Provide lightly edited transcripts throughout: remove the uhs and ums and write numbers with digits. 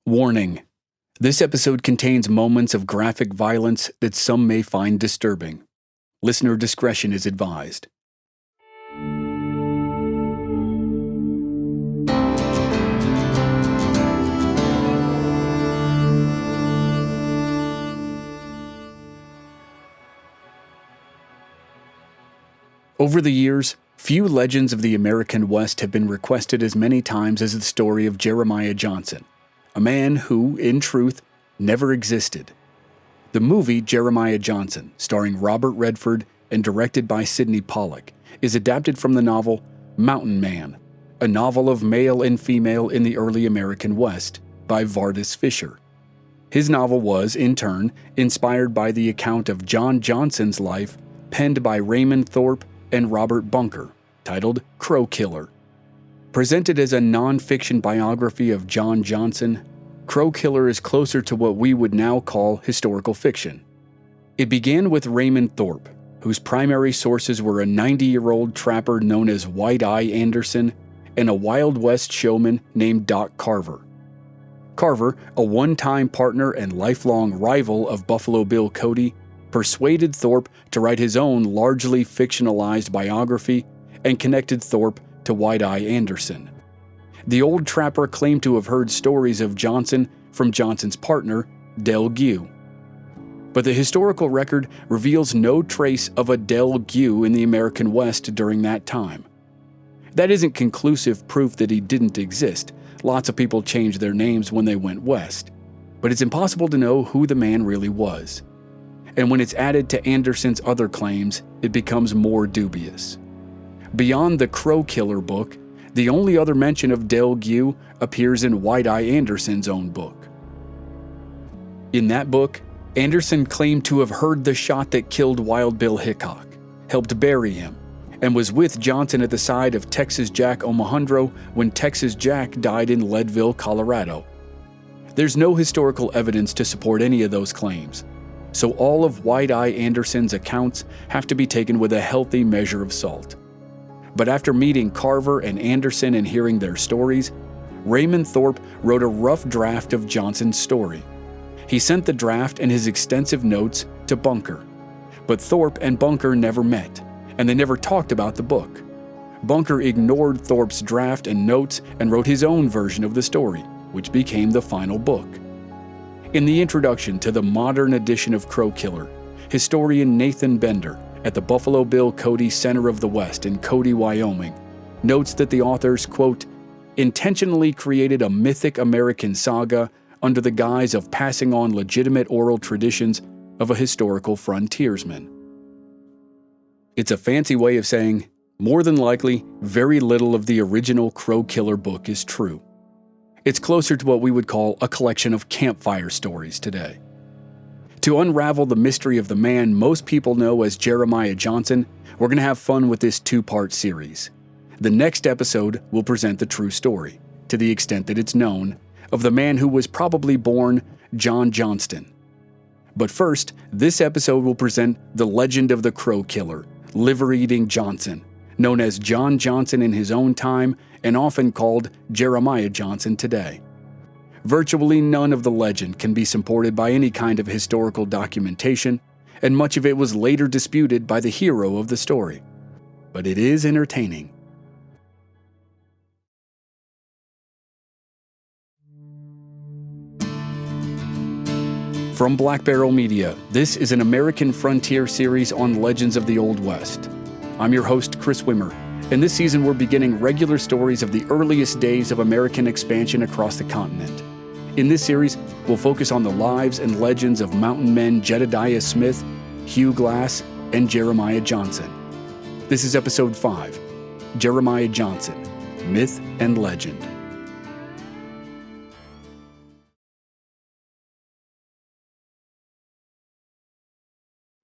Warning: this episode contains moments of graphic violence that some may find disturbing. Listener discretion is advised. Over the years, few legends of the American West have been requested as many times as the story of Jeremiah Johnson, a man who, in truth, never existed. The movie Jeremiah Johnson, starring Robert Redford and directed by Sidney Pollack, is adapted from the novel Mountain Man, a novel of male and female in the early American West by Vardis Fisher. His novel was, in turn, inspired by the account of John Johnson's life penned by Raymond Thorpe and Robert Bunker, titled Crow Killer. Presented as a non-fiction biography of John Johnson, Crow Killer is closer to what we would now call historical fiction. It began with Raymond Thorpe, whose primary sources were a 90-year-old trapper known as White Eye Anderson and a Wild West showman named Doc Carver. Carver, a one-time partner and lifelong rival of Buffalo Bill Cody, persuaded Thorpe to write his own largely fictionalized biography and connected Thorpe to White Eye Anderson. The old trapper claimed to have heard stories of Johnson from Johnson's partner, Del Gue. But the historical record reveals no trace of a Del Gue in the American West during that time. That isn't conclusive proof that he didn't exist. Lots of people changed their names when they went west. But it's impossible to know who the man really was. And when it's added to Anderson's other claims, it becomes more dubious. Beyond the Crow Killer book, the only other mention of Del Gue appears in White Eye Anderson's own book. In that book, Anderson claimed to have heard the shot that killed Wild Bill Hickok, helped bury him, and was with Johnson at the side of Texas Jack Omohundro when Texas Jack died in Leadville, Colorado. There's no historical evidence to support any of those claims, so all of White Eye Anderson's accounts have to be taken with a healthy measure of salt. But after meeting Carver and Anderson and hearing their stories, Raymond Thorpe wrote a rough draft of Johnson's story. He sent the draft and his extensive notes to Bunker. But Thorpe and Bunker never met, and they never talked about the book. Bunker ignored Thorpe's draft and notes and wrote his own version of the story, which became the final book. In the introduction to the modern edition of Crow Killer, historian Nathan Bender at the Buffalo Bill Cody Center of the West in Cody, Wyoming, notes that the authors, quote, intentionally created a mythic American saga under the guise of passing on legitimate oral traditions of a historical frontiersman. It's a fancy way of saying, more than likely, very little of the original Crow Killer book is true. It's closer to what we would call a collection of campfire stories today. To unravel the mystery of the man most people know as Jeremiah Johnson, we're going to have fun with this two-part series. The next episode will present the true story, to the extent that it's known, of the man who was probably born John Johnston. But first, this episode will present the legend of the Crow Killer, liver-eating Johnson, known as John Johnson in his own time and often called Jeremiah Johnson today. Virtually none of the legend can be supported by any kind of historical documentation, and much of it was later disputed by the hero of the story. But it is entertaining. From Black Barrel Media, this is an American Frontier series on legends of the Old West. I'm your host, Chris Wimmer, and this season we're beginning regular stories of the earliest days of American expansion across the continent. In this series, we'll focus on the lives and legends of mountain men Jedediah Smith, Hugh Glass, and Jeremiah Johnson. This is Episode 5, Jeremiah Johnson, Myth and Legend.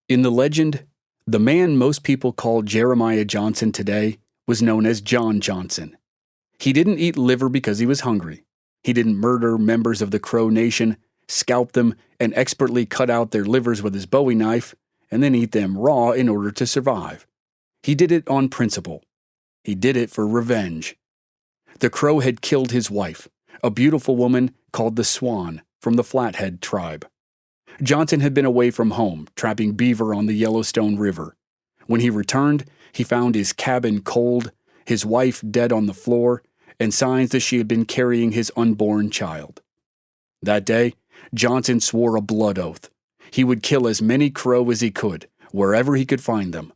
In the legend, the man most people call Jeremiah Johnson today was known as John Johnson. He didn't eat liver because he was hungry. He didn't murder members of the Crow Nation, scalp them, and expertly cut out their livers with his Bowie knife, and then eat them raw in order to survive. He did it on principle. He did it for revenge. The Crow had killed his wife, a beautiful woman called the Swan from the Flathead tribe. Johnson had been away from home, trapping beaver on the Yellowstone River. When he returned, he found his cabin cold, his wife dead on the floor, and signs that she had been carrying his unborn child. That day, Johnson swore a blood oath. He would kill as many crow as he could, wherever he could find them.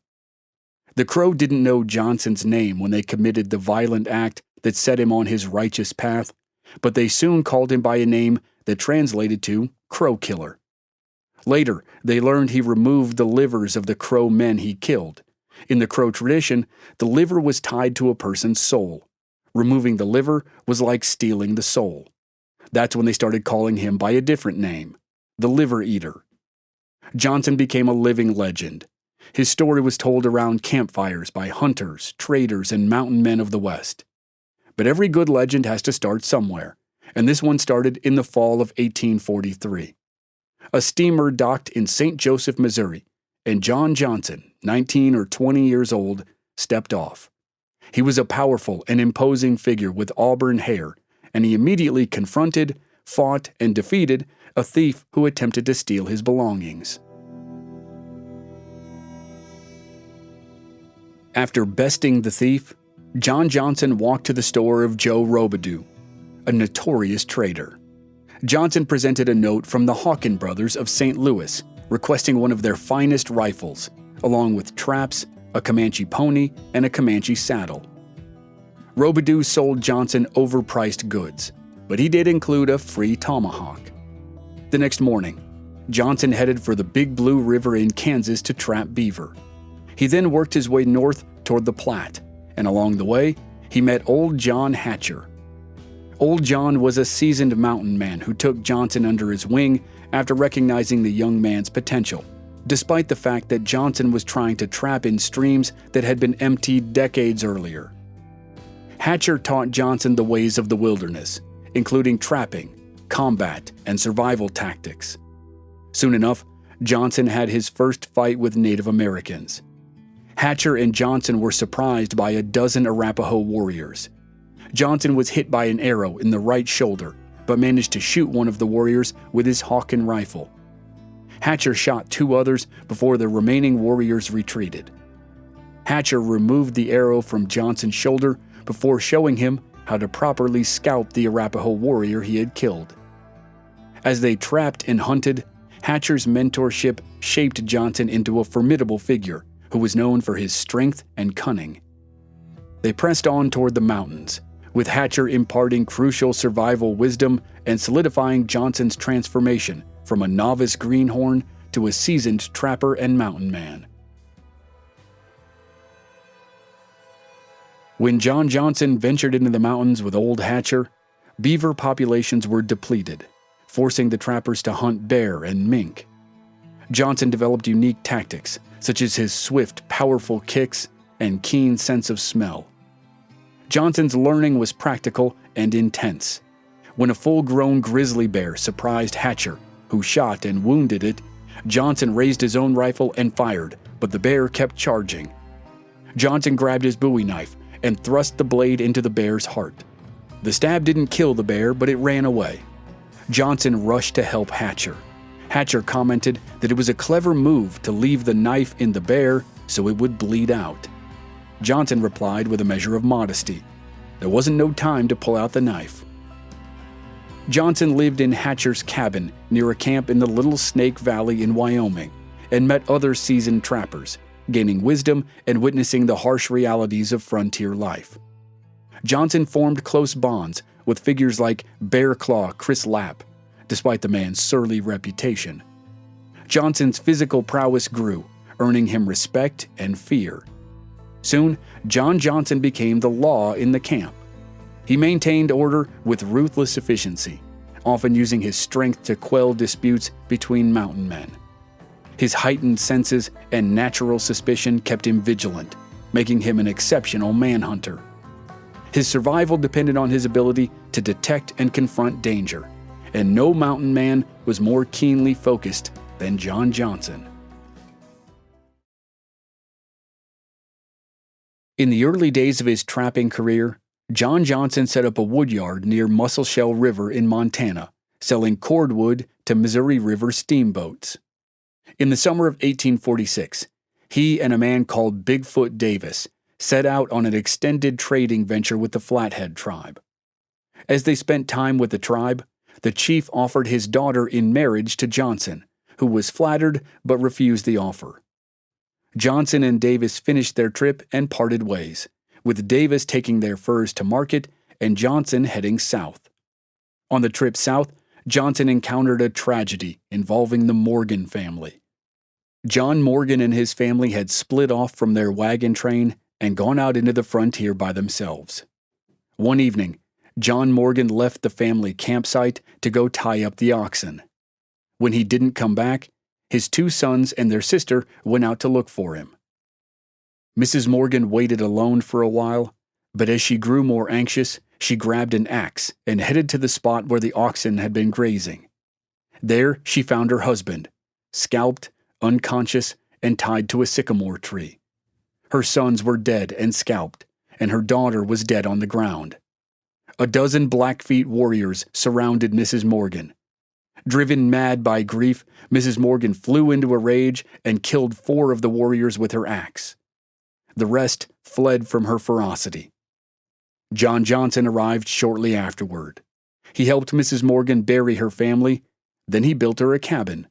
The crow didn't know Johnson's name when they committed the violent act that set him on his righteous path, but they soon called him by a name that translated to Crow Killer. Later, they learned he removed the livers of the crow men he killed. In the crow tradition, the liver was tied to a person's soul. Removing the liver was like stealing the soul. That's when they started calling him by a different name, the Liver Eater. Johnson became a living legend. His story was told around campfires by hunters, traders, and mountain men of the West. But every good legend has to start somewhere, and this one started in the fall of 1843. A steamer docked in St. Joseph, Missouri, and John Johnson, 19 or 20 years old, stepped off. He was a powerful and imposing figure with auburn hair, and he immediately confronted, fought, and defeated a thief who attempted to steal his belongings. After besting the thief, John Johnson walked to the store of Joe Robidoux, a notorious trader. Johnson presented a note from the Hawken brothers of St. Louis, requesting one of their finest rifles, along with traps, a Comanche pony, and a Comanche saddle. Robidoux sold Johnson overpriced goods, but he did include a free tomahawk. The next morning, Johnson headed for the Big Blue River in Kansas to trap beaver. He then worked his way north toward the Platte, and along the way, he met Old John Hatcher. Old John was a seasoned mountain man who took Johnson under his wing after recognizing the young man's potential, despite the fact that Johnson was trying to trap in streams that had been emptied decades earlier. Hatcher taught Johnson the ways of the wilderness, including trapping, combat, and survival tactics. Soon enough, Johnson had his first fight with Native Americans. Hatcher and Johnson were surprised by a dozen Arapaho warriors. Johnson was hit by an arrow in the right shoulder, but managed to shoot one of the warriors with his Hawken rifle. Hatcher shot two others before the remaining warriors retreated. Hatcher removed the arrow from Johnson's shoulder before showing him how to properly scalp the Arapaho warrior he had killed. As they trapped and hunted, Hatcher's mentorship shaped Johnson into a formidable figure who was known for his strength and cunning. They pressed on toward the mountains, with Hatcher imparting crucial survival wisdom and solidifying Johnson's transformation from a novice greenhorn to a seasoned trapper and mountain man. When John Johnson ventured into the mountains with Old Hatcher, beaver populations were depleted, forcing the trappers to hunt bear and mink. Johnson developed unique tactics, such as his swift, powerful kicks and keen sense of smell. Johnson's learning was practical and intense. When a full-grown grizzly bear surprised Hatcher, who shot and wounded it, Johnson raised his own rifle and fired, but the bear kept charging. Johnson grabbed his Bowie knife and thrust the blade into the bear's heart. The stab didn't kill the bear, but it ran away. Johnson rushed to help Hatcher. Hatcher commented that it was a clever move to leave the knife in the bear so it would bleed out. Johnson replied with a measure of modesty. There wasn't no time to pull out the knife. Johnson lived in Hatcher's cabin near a camp in the Little Snake Valley in Wyoming and met other seasoned trappers, gaining wisdom and witnessing the harsh realities of frontier life. Johnson formed close bonds with figures like Bear Claw Chris Lapp, despite the man's surly reputation. Johnson's physical prowess grew, earning him respect and fear. Soon, John Johnson became the law in the camp. He maintained order with ruthless efficiency, often using his strength to quell disputes between mountain men. His heightened senses and natural suspicion kept him vigilant, making him an exceptional manhunter. His survival depended on his ability to detect and confront danger, and no mountain man was more keenly focused than John Johnson. In the early days of his trapping career, John Johnson set up a woodyard near Musselshell River in Montana, selling cordwood to Missouri River steamboats. In the summer of 1846, he and a man called Bigfoot Davis set out on an extended trading venture with the Flathead tribe. As they spent time with the tribe, the chief offered his daughter in marriage to Johnson, who was flattered but refused the offer. Johnson and Davis finished their trip and parted ways, with Davis taking their furs to market and Johnson heading south. On the trip south, Johnson encountered a tragedy involving the Morgan family. John Morgan and his family had split off from their wagon train and gone out into the frontier by themselves. One evening, John Morgan left the family campsite to go tie up the oxen. When he didn't come back, his 2 sons and their sister went out to look for him. Mrs. Morgan waited alone for a while, but as she grew more anxious, she grabbed an axe and headed to the spot where the oxen had been grazing. There she found her husband, scalped, unconscious, and tied to a sycamore tree. Her sons were dead and scalped, and her daughter was dead on the ground. A dozen Blackfeet warriors surrounded Mrs. Morgan. Driven mad by grief, Mrs. Morgan flew into a rage and killed 4 of the warriors with her axe. The rest fled from her ferocity. John Johnson arrived shortly afterward. He helped Mrs. Morgan bury her family, then he built her a cabin,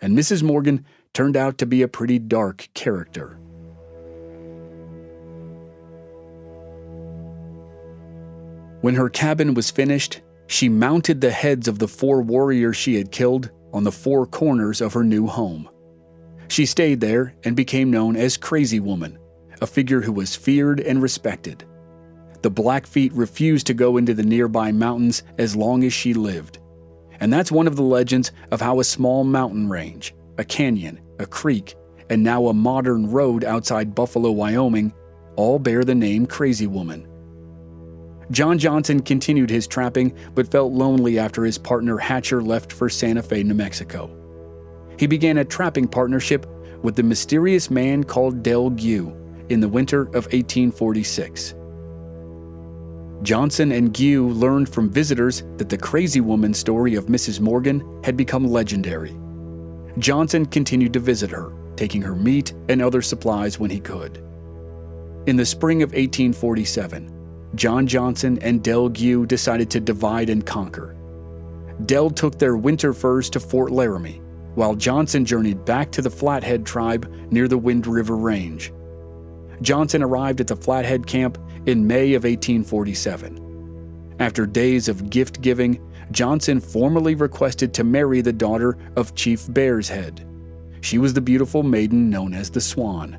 and Mrs. Morgan turned out to be a pretty dark character. When her cabin was finished, she mounted the heads of the 4 warriors she had killed on the 4 corners of her new home. She stayed there and became known as Crazy Woman, a figure who was feared and respected. The Blackfeet refused to go into the nearby mountains as long as she lived. And that's one of the legends of how a small mountain range, a canyon, a creek, and now a modern road outside Buffalo, Wyoming, all bear the name Crazy Woman. John Johnson continued his trapping but felt lonely after his partner Hatcher left for Santa Fe, New Mexico. He began a trapping partnership with the mysterious man called Del Gue in the winter of 1846. Johnson and Gue learned from visitors that the Crazy Woman story of Mrs. Morgan had become legendary. Johnson continued to visit her, taking her meat and other supplies when he could. In the spring of 1847, John Johnson and Del Gue decided to divide and conquer. Del took their winter furs to Fort Laramie, while Johnson journeyed back to the Flathead tribe near the Wind River Range. Johnson arrived at the Flathead camp in May of 1847. After days of gift-giving, Johnson formally requested to marry the daughter of Chief Bear's Head. She was the beautiful maiden known as the Swan.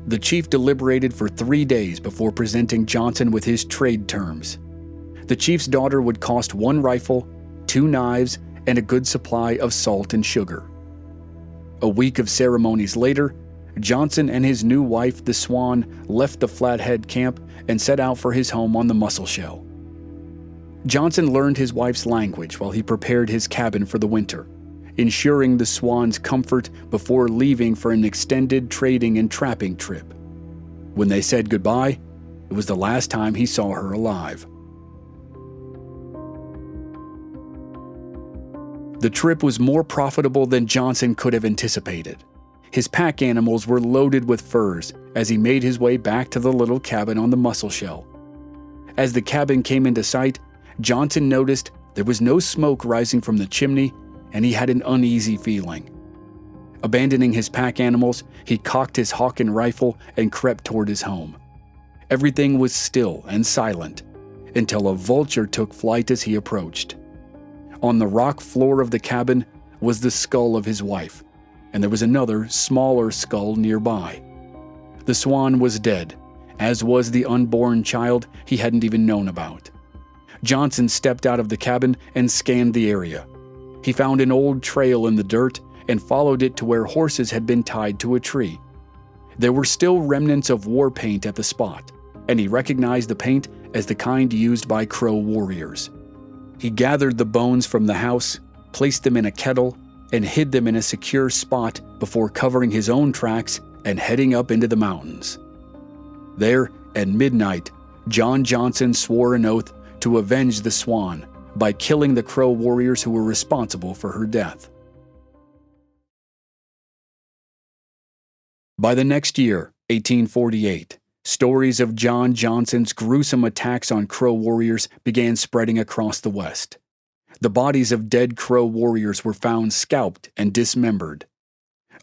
The chief deliberated for 3 days before presenting Johnson with his trade terms. The chief's daughter would cost 1 rifle, 2 knives, and a good supply of salt and sugar. A week of ceremonies later, Johnson and his new wife, the Swan, left the Flathead camp and set out for his home on the Musselshell. Johnson learned his wife's language while he prepared his cabin for the winter, ensuring the Swan's comfort before leaving for an extended trading and trapping trip. When they said goodbye, it was the last time he saw her alive. The trip was more profitable than Johnson could have anticipated. His pack animals were loaded with furs as he made his way back to the little cabin on the Musselshell. As the cabin came into sight, Johnson noticed there was no smoke rising from the chimney, and he had an uneasy feeling. Abandoning his pack animals, he cocked his Hawken rifle and crept toward his home. Everything was still and silent until a vulture took flight as he approached. On the rock floor of the cabin was the skull of his wife, and there was another, smaller skull nearby. The Swan was dead, as was the unborn child he hadn't even known about. Johnson stepped out of the cabin and scanned the area. He found an old trail in the dirt and followed it to where horses had been tied to a tree. There were still remnants of war paint at the spot, and he recognized the paint as the kind used by Crow warriors. He gathered the bones from the house, placed them in a kettle, and hid them in a secure spot before covering his own tracks and heading up into the mountains. There, at midnight, John Johnson swore an oath to avenge the Swan by killing the Crow warriors who were responsible for her death. By the next year, 1848, stories of John Johnson's gruesome attacks on Crow warriors began spreading across the West. The bodies of dead Crow warriors were found scalped and dismembered.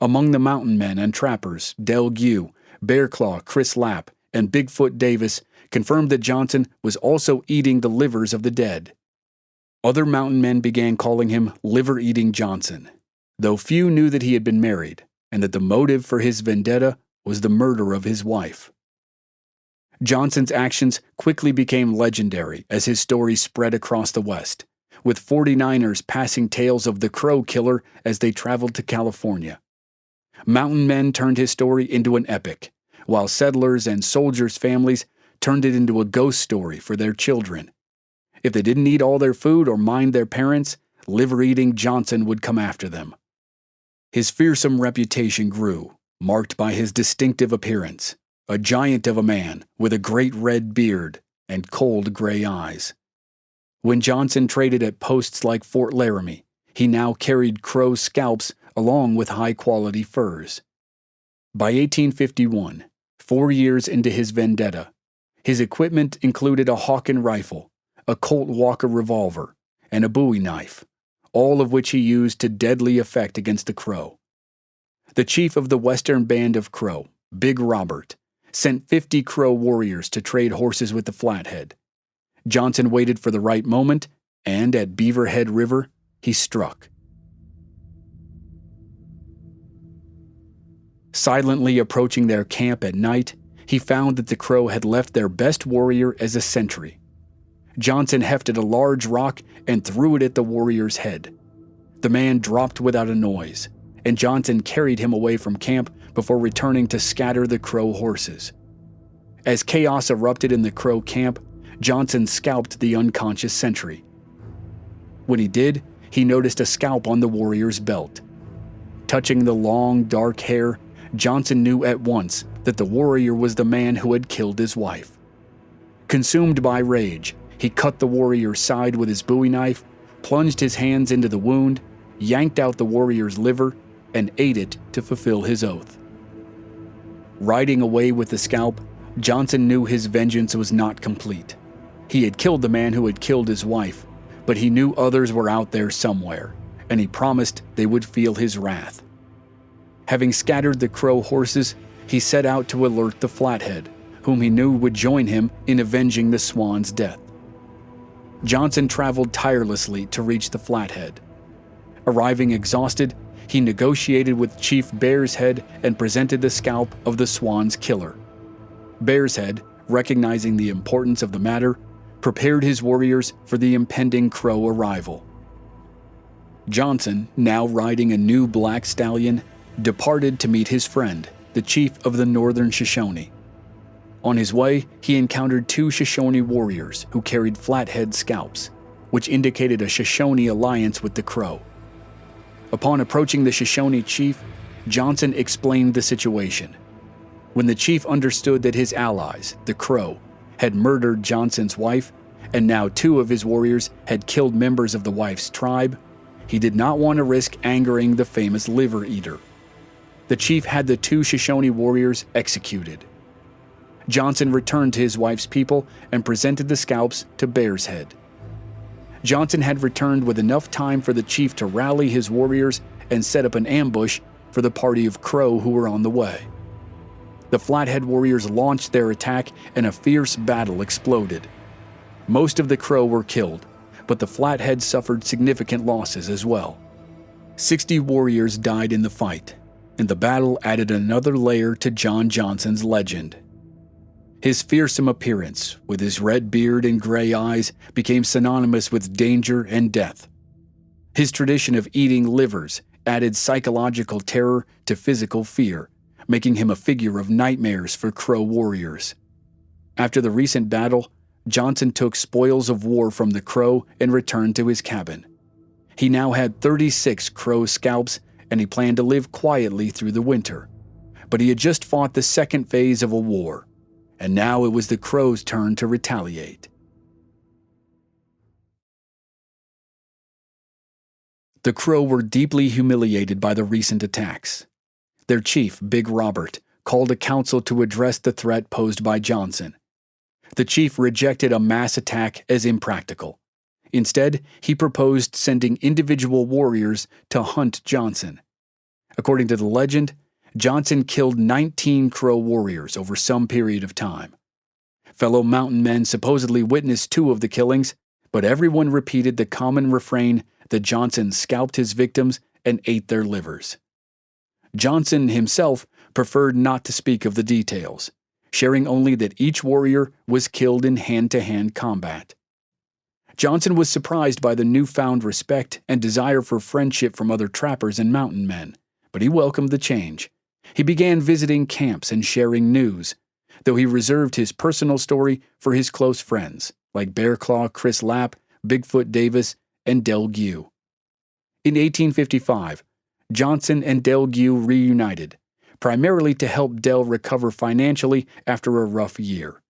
Among the mountain men and trappers, Del Gue, Bearclaw, Chris Lapp, and Bigfoot Davis confirmed that Johnson was also eating the livers of the dead. Other mountain men began calling him Liver-Eating Johnson, though few knew that he had been married and that the motive for his vendetta was the murder of his wife. Johnson's actions quickly became legendary as his story spread across the West, with 49ers passing tales of the Crow Killer as they traveled to California. Mountain men turned his story into an epic, while settlers and soldiers' families turned it into a ghost story for their children. If they didn't eat all their food or mind their parents, Liver-Eating Johnson would come after them. His fearsome reputation grew, marked by his distinctive appearance, a giant of a man with a great red beard and cold gray eyes. When Johnson traded at posts like Fort Laramie, he now carried Crow scalps along with high-quality furs. By 1851, 4 years into his vendetta, his equipment included a Hawken rifle, a Colt Walker revolver, and a Bowie knife, all of which he used to deadly effect against the Crow. The chief of the western band of Crow, Big Robert, sent 50 Crow warriors to trade horses with the Flathead. Johnson waited for the right moment, and at Beaverhead River, he struck. Silently approaching their camp at night, he found that the Crow had left their best warrior as a sentry. Johnson hefted a large rock and threw it at the warrior's head. The man dropped without a noise, and Johnson carried him away from camp before returning to scatter the Crow horses. As chaos erupted in the Crow camp, Johnson scalped the unconscious sentry. When he did, he noticed a scalp on the warrior's belt. Touching the long, dark hair, Johnson knew at once that the warrior was the man who had killed his wife. Consumed by rage, he cut the warrior's side with his Bowie knife, plunged his hands into the wound, yanked out the warrior's liver, and ate it to fulfill his oath. Riding away with the scalp, Johnson knew his vengeance was not complete. He had killed the man who had killed his wife, but he knew others were out there somewhere, and he promised they would feel his wrath. Having scattered the Crow horses, he set out to alert the Flathead, whom he knew would join him in avenging the Swan's death. Johnson traveled tirelessly to reach the Flathead. Arriving exhausted, he negotiated with Chief Bearshead and presented the scalp of the Swan's killer. Bearshead, recognizing the importance of the matter, prepared his warriors for the impending Crow arrival. Johnson, now riding a new black stallion, departed to meet his friend, the chief of the Northern Shoshone. On his way, he encountered 2 Shoshone warriors who carried Flathead scalps, which indicated a Shoshone alliance with the Crow. Upon approaching the Shoshone chief, Johnson explained the situation. When the chief understood that his allies, the Crow, had murdered Johnson's wife, and now 2 of his warriors had killed members of the wife's tribe, he did not want to risk angering the famous liver eater. The chief had the 2 Shoshone warriors executed. Johnson returned to his wife's people and presented the scalps to Bearshead. Johnson had returned with enough time for the chief to rally his warriors and set up an ambush for the party of Crow who were on the way. The Flathead warriors launched their attack and a fierce battle exploded. Most of the Crow were killed, but the Flathead suffered significant losses as well. 60 warriors died in the fight, and the battle added another layer to John Johnson's legend. His fearsome appearance, with his red beard and gray eyes, became synonymous with danger and death. His tradition of eating livers added psychological terror to physical fear, making him a figure of nightmares for Crow warriors. After the recent battle, Johnson took spoils of war from the Crow and returned to his cabin. He now had 36 Crow scalps, and he planned to live quietly through the winter. But he had just fought the second phase of a war, and now it was the Crows' turn to retaliate. The Crow were deeply humiliated by the recent attacks. Their chief, Big Robert, called a council to address the threat posed by Johnson. The chief rejected a mass attack as impractical. Instead, he proposed sending individual warriors to hunt Johnson. According to the legend, Johnson killed 19 Crow warriors over some period of time. Fellow mountain men supposedly witnessed 2 of the killings, but everyone repeated the common refrain that Johnson scalped his victims and ate their livers. Johnson himself preferred not to speak of the details, sharing only that each warrior was killed in hand-to-hand combat. Johnson was surprised by the newfound respect and desire for friendship from other trappers and mountain men, but he welcomed the change. He began visiting camps and sharing news, though he reserved his personal story for his close friends, like Bearclaw Chris Lapp, Bigfoot Davis, and Del Gue. In 1855, Johnson and Del Gue reunited, primarily to help Del recover financially after a rough year.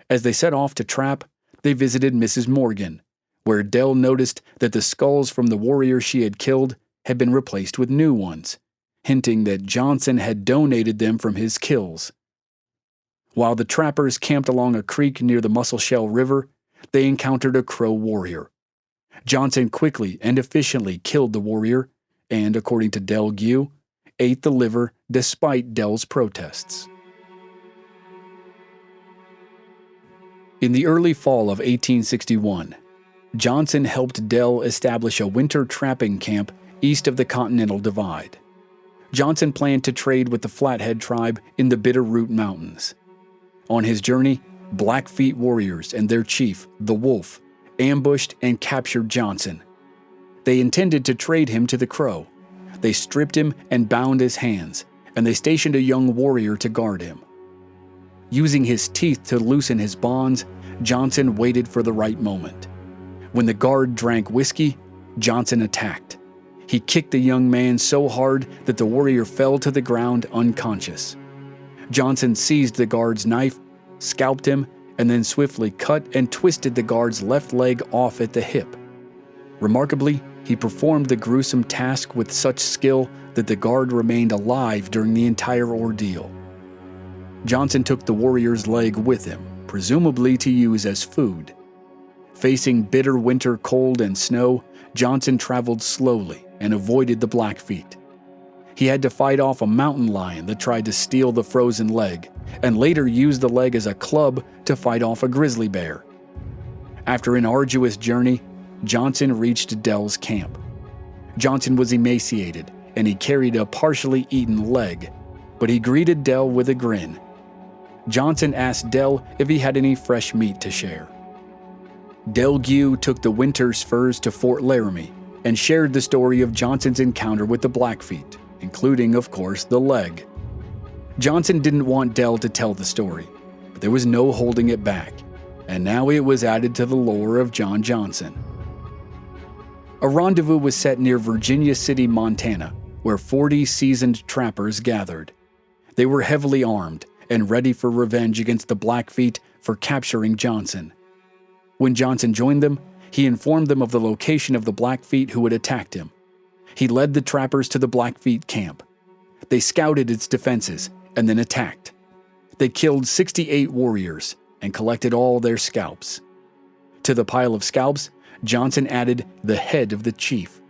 As they set off to trap, they visited Mrs. Morgan, where Del noticed that the skulls from the warriors she had killed had been replaced with new ones, hinting that Johnson had donated them from his kills. While the trappers camped along a creek near the Musselshell River, they encountered a Crow warrior. Johnson quickly and efficiently killed the warrior and, according to Del Gue, ate the liver despite Del's protests. In the early fall of 1861, Johnson helped Del establish a winter trapping camp east of the Continental Divide. Johnson planned to trade with the Flathead tribe in the Bitterroot Mountains. On his journey, Blackfeet warriors and their chief, the Wolf, ambushed and captured Johnson. They intended to trade him to the Crow. They stripped him and bound his hands, and they stationed a young warrior to guard him. Using his teeth to loosen his bonds, Johnson waited for the right moment. When the guard drank whiskey, Johnson attacked. He kicked the young man so hard that the warrior fell to the ground unconscious. Johnson seized the guard's knife, scalped him, and then swiftly cut and twisted the guard's left leg off at the hip. Remarkably, he performed the gruesome task with such skill that the guard remained alive during the entire ordeal. Johnson took the warrior's leg with him, presumably to use as food. Facing bitter winter cold and snow, Johnson traveled slowly and avoided the Blackfeet. He had to fight off a mountain lion that tried to steal the frozen leg, and later used the leg as a club to fight off a grizzly bear. After an arduous journey, Johnson reached Del's camp. Johnson was emaciated, and he carried a partially eaten leg, but he greeted Del with a grin. Johnson asked Del if he had any fresh meat to share. Del Gue took the winter's furs to Fort Laramie and shared the story of Johnson's encounter with the Blackfeet, including, of course, the leg. Johnson didn't want Del to tell the story, but there was no holding it back, and now it was added to the lore of John Johnson. A rendezvous was set near Virginia City, Montana, where 40 seasoned trappers gathered. They were heavily armed and ready for revenge against the Blackfeet for capturing Johnson. When Johnson joined them, he informed them of the location of the Blackfeet who had attacked him. He led the trappers to the Blackfeet camp. They scouted its defenses and then attacked. They killed 68 warriors and collected all their scalps. To the pile of scalps, Johnson added the head of the chief.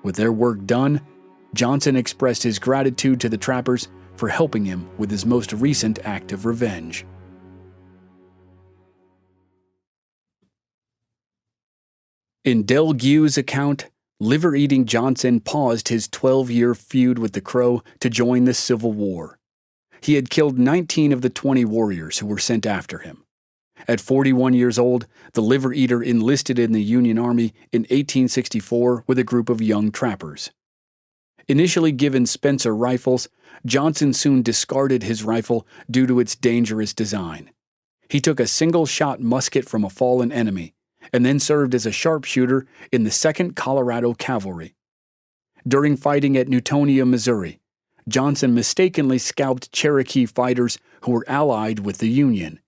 With their work done, Johnson expressed his gratitude to the trappers for helping him with his most recent act of revenge. In Del Gue's account, liver-eating Johnson paused his 12-year feud with the Crow to join the Civil War. He had killed 19 of the 20 warriors who were sent after him. At 41 years old, the liver-eater enlisted in the Union Army in 1864 with a group of young trappers. Initially given Spencer rifles, Johnson soon discarded his rifle due to its dangerous design. He took a single-shot musket from a fallen enemy, and then served as a sharpshooter in the 2nd Colorado Cavalry. During fighting at Newtonia, Missouri, Johnson mistakenly scalped Cherokee fighters who were allied with the Union.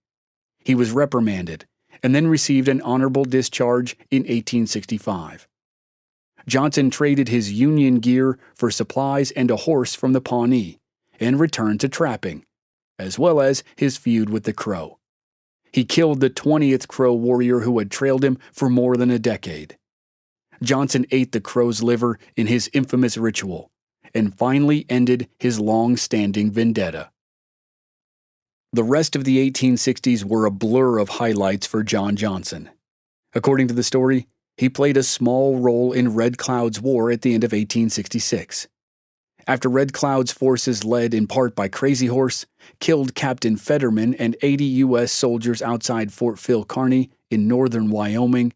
He was reprimanded and then received an honorable discharge in 1865. Johnson traded his Union gear for supplies and a horse from the Pawnee and returned to trapping, as well as his feud with the Crow. He killed the 20th Crow warrior who had trailed him for more than a decade. Johnson ate the Crow's liver in his infamous ritual and finally ended his long-standing vendetta. The rest of the 1860s were a blur of highlights for John Johnson. According to the story, he played a small role in Red Cloud's War at the end of 1866. After Red Cloud's forces, led in part by Crazy Horse, killed Captain Fetterman and 80 U.S. soldiers outside Fort Phil Kearny in northern Wyoming,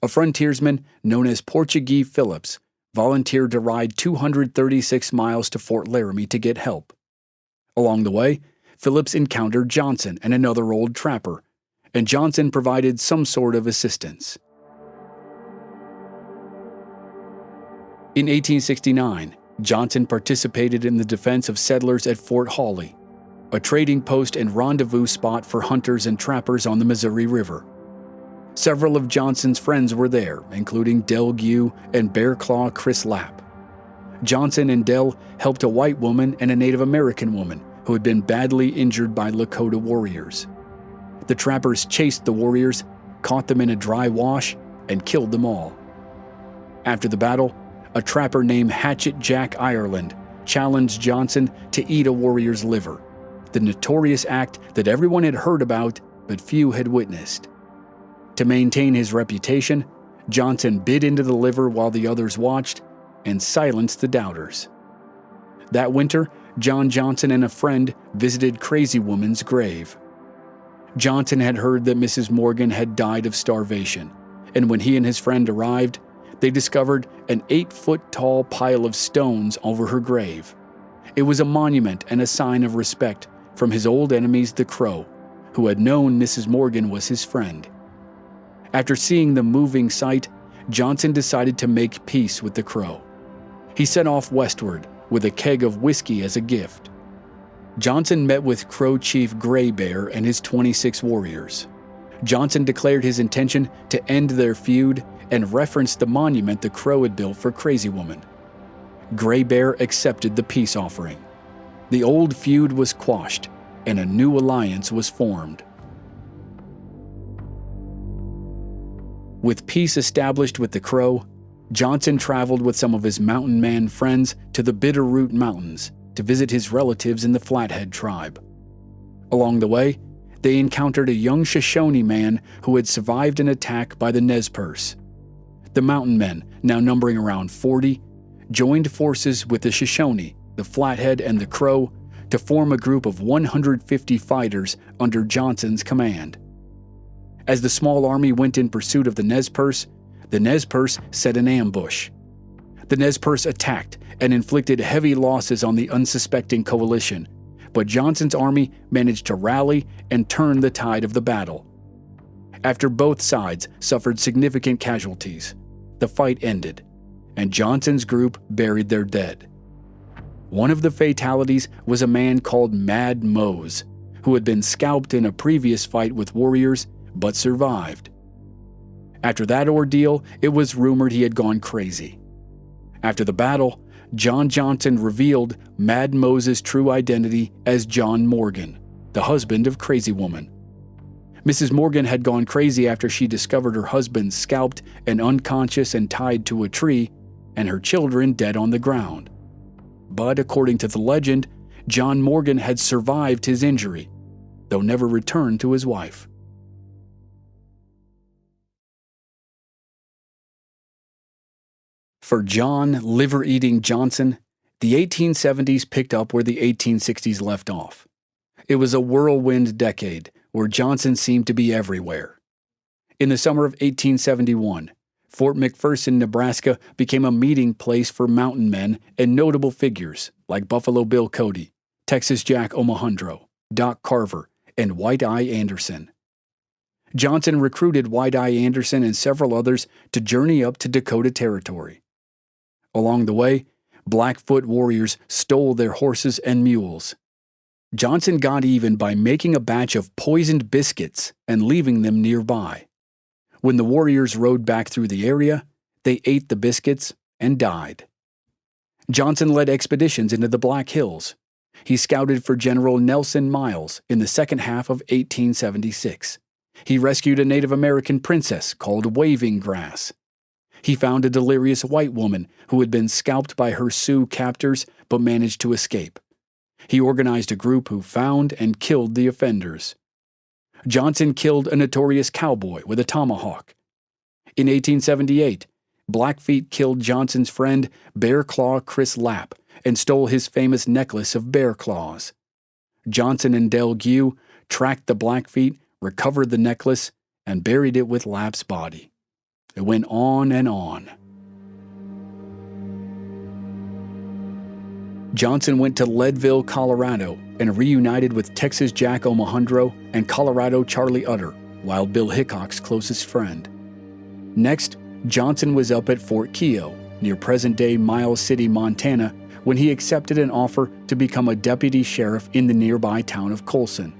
a frontiersman known as Portuguese Phillips volunteered to ride 236 miles to Fort Laramie to get help. Along the way, Phillips encountered Johnson and another old trapper, and Johnson provided some sort of assistance. In 1869, Johnson participated in the defense of settlers at Fort Hawley, a trading post and rendezvous spot for hunters and trappers on the Missouri River. Several of Johnson's friends were there, including Del Gue and Bear Claw Chris Lapp. Johnson and Del helped a white woman and a Native American woman who had been badly injured by Lakota warriors. The trappers chased the warriors, caught them in a dry wash, and killed them all. After the battle, a trapper named Hatchet Jack Ireland challenged Johnson to eat a warrior's liver, the notorious act that everyone had heard about but few had witnessed. To maintain his reputation, Johnson bit into the liver while the others watched and silenced the doubters. That winter, John Johnson and a friend visited Crazy Woman's grave. Johnson had heard that Mrs. Morgan had died of starvation, and when he and his friend arrived, they discovered an 8-foot-tall pile of stones over her grave. It was a monument and a sign of respect from his old enemies, the Crow, who had known Mrs. Morgan was his friend. After seeing the moving sight, Johnson decided to make peace with the Crow. He set off westward with a keg of whiskey as a gift. Johnson met with Crow Chief Gray Bear and his 26 warriors. Johnson declared his intention to end their feud and referenced the monument the Crow had built for Crazy Woman. Gray Bear accepted the peace offering. The old feud was quashed, and a new alliance was formed. With peace established with the Crow, Johnson traveled with some of his mountain man friends to the Bitterroot Mountains to visit his relatives in the Flathead tribe. Along the way, they encountered a young Shoshone man who had survived an attack by the Nez Perce. The mountain men, now numbering around 40, joined forces with the Shoshone, the Flathead, and the Crow to form a group of 150 fighters under Johnson's command. As the small army went in pursuit of the Nez Perce set an ambush. The Nez Perce attacked and inflicted heavy losses on the unsuspecting coalition, but Johnson's army managed to rally and turn the tide of the battle. After both sides suffered significant casualties, the fight ended, and Johnson's group buried their dead. One of the fatalities was a man called Mad Mose, who had been scalped in a previous fight with warriors but survived. After that ordeal, it was rumored he had gone crazy. After the battle, John Johnson revealed Mad Mose's true identity as John Morgan, the husband of Crazy Woman. Mrs. Morgan had gone crazy after she discovered her husband scalped and unconscious and tied to a tree, and her children dead on the ground. But according to the legend, John Morgan had survived his injury, though never returned to his wife. For John Liver-Eating Johnson, the 1870s picked up where the 1860s left off. It was a whirlwind decade where Johnson seemed to be everywhere. In the summer of 1871, Fort McPherson, Nebraska became a meeting place for mountain men and notable figures like Buffalo Bill Cody, Texas Jack Omohundro, Doc Carver, and White Eye Anderson. Johnson recruited White Eye Anderson and several others to journey up to Dakota Territory. Along the way, Blackfoot warriors stole their horses and mules. Johnson got even by making a batch of poisoned biscuits and leaving them nearby. When the warriors rode back through the area, they ate the biscuits and died. Johnson led expeditions into the Black Hills. He scouted for General Nelson Miles in the second half of 1876. He rescued a Native American princess called Waving Grass. He found a delirious white woman who had been scalped by her Sioux captors but managed to escape. He organized a group who found and killed the offenders. Johnson killed a notorious cowboy with a tomahawk. In 1878, Blackfeet killed Johnson's friend Bear Claw Chris Lapp and stole his famous necklace of bear claws. Johnson and Del Gue tracked the Blackfeet, recovered the necklace, and buried it with Lapp's body. It went on and on. Johnson went to Leadville, Colorado, and reunited with Texas Jack Omohundro and Colorado Charlie Utter, Wild Bill Hickok's closest friend. Next, Johnson was up at Fort Keogh, near present-day Miles City, Montana, when he accepted an offer to become a deputy sheriff in the nearby town of Colson.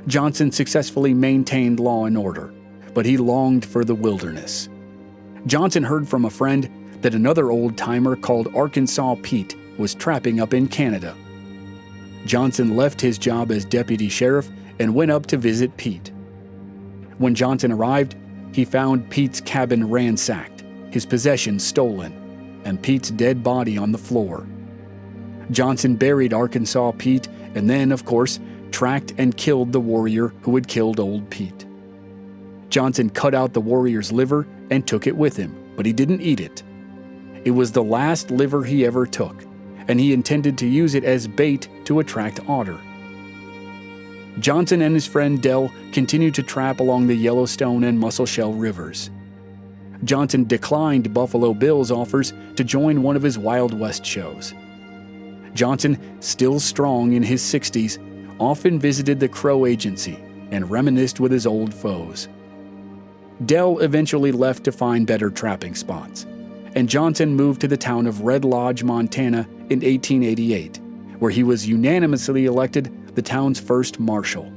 Johnson successfully maintained law and order, but he longed for the wilderness. Johnson heard from a friend that another old-timer called Arkansas Pete was trapping up in Canada. Johnson left his job as deputy sheriff and went up to visit Pete. When Johnson arrived, he found Pete's cabin ransacked, his possessions stolen, and Pete's dead body on the floor. Johnson buried Arkansas Pete and then, of course, tracked and killed the warrior who had killed old Pete. Johnson cut out the warrior's liver and took it with him, but he didn't eat it. It was the last liver he ever took, and he intended to use it as bait to attract otter. Johnson and his friend Del continued to trap along the Yellowstone and Musselshell rivers. Johnson declined Buffalo Bill's offers to join one of his Wild West shows. Johnson, still strong in his 60s, often visited the Crow Agency and reminisced with his old foes. Del eventually left to find better trapping spots, and Johnson moved to the town of Red Lodge, Montana in 1888, where he was unanimously elected the town's first marshal.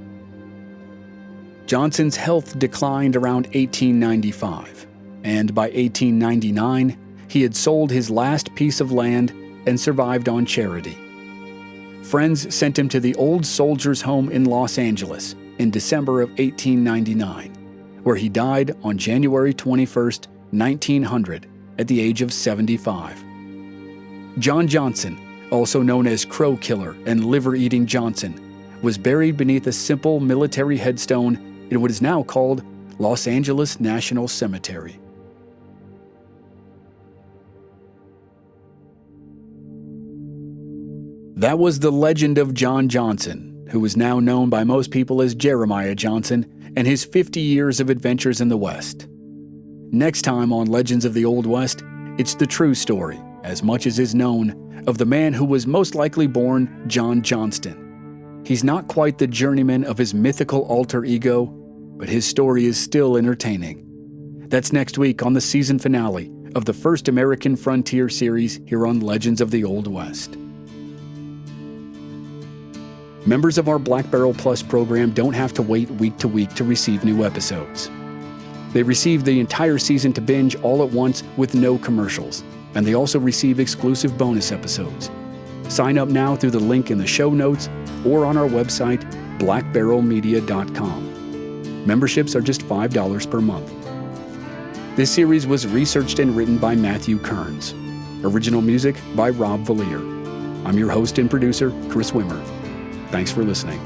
Johnson's health declined around 1895, and by 1899, he had sold his last piece of land and survived on charity. Friends sent him to the Old Soldiers' Home in Los Angeles in December of 1899, where he died on January 21, 1900, at the age of 75. John Johnson, also known as Crow Killer and Liver-Eating Johnson, was buried beneath a simple military headstone in what is now called Los Angeles National Cemetery. That was the legend of John Johnson, who is now known by most people as Jeremiah Johnson, and his 50 years of adventures in the West. Next time on Legends of the Old West, it's the true story, as much as is known, of the man who was most likely born John Johnston. He's not quite the journeyman of his mythical alter ego, but his story is still entertaining. That's next week on the season finale of the first American Frontier series here on Legends of the Old West. Members of our Black Barrel Plus program don't have to wait week to week to receive new episodes. They receive the entire season to binge all at once with no commercials, and they also receive exclusive bonus episodes. Sign up now through the link in the show notes or on our website, blackbarrelmedia.com. Memberships are just $5 per month. This series was researched and written by Matthew Kearns. Original music by Rob Valier. I'm your host and producer, Chris Wimmer. Thanks for listening.